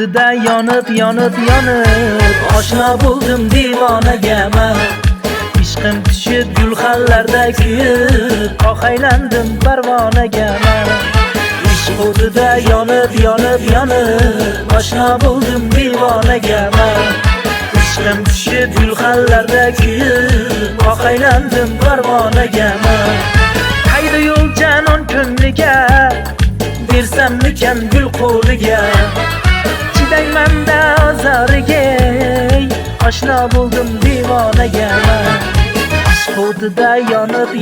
o'tida yonib oshna bo'ldim divonaga man. Ishqim tushib gulxanlarda kuyib, oqaylandim parvonaga man. Ishq o'tida yonib oshna bo'ldim divonaga man. Ishqim tushib gulxanlarda kuyib, oqaylandim parvonaga man. Hayda yo'l janon ko'ngliga, bersammikan gul qo'liga. Chidayman-da ozoriga, oshna bo'ldim divonaga man. Ishq o'tida yonib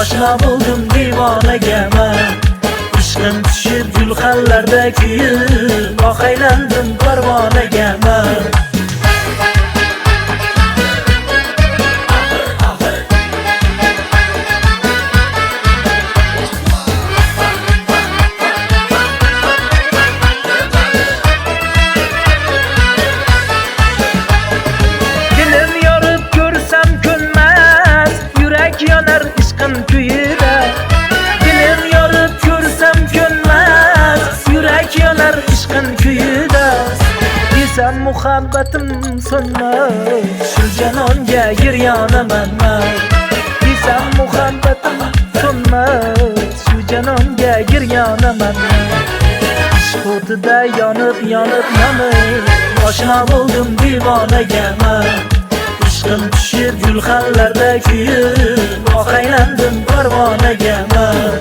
oshna bo'ldim divonaga man. Ishqim tushib gulxanlarda kuyib, oqaylandim parvonaga man. Yonar ishqim kuyida, dilim yorib ko'rsam ko'nmas. Yurak yonar ishqim kuyida, desam muhabbatim so'nmas. Shu janonga giryonaman man. Desam muhabbatim so'nmas. Shu janonga giryonaman man. Ishq o'tida yonib oshna bo'ldim divonaga man. Ishqim tushib gulxanlarda kuyib, oqaylandim parvonaga man.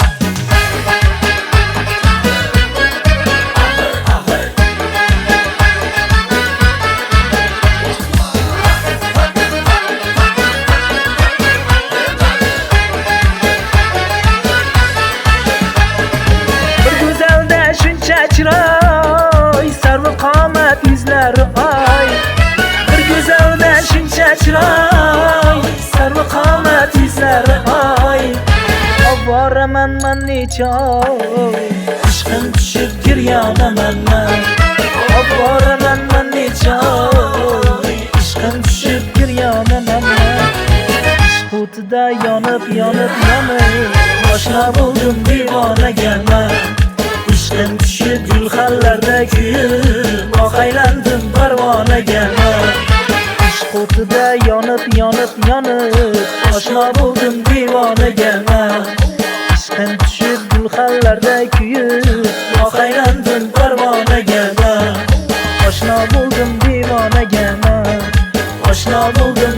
Bir go'zalda shuncha chiroy, sarvi qomat yuzlari oy. Bir go'zalda shuncha chiroy, sarvi qomat yuzlari oy. Oboraman man necha oy, ishqim tushib giryonaman man. Oboraman man necha oy, ishqim tushib giryonaman man. Ishq o'tida yonib oshna bo'ldim divonaga man. Ishqim tushib gulxanlarda kuyib, oqaylandim parvonaga man. Ishq o'tida yonib oshna bo'ldim divonaga man. Ishqim tushib gulxanlarda kuyib, oqaylandim parvonaga man. Oshna bo'ldim divonaga man. Oshna bo'ldim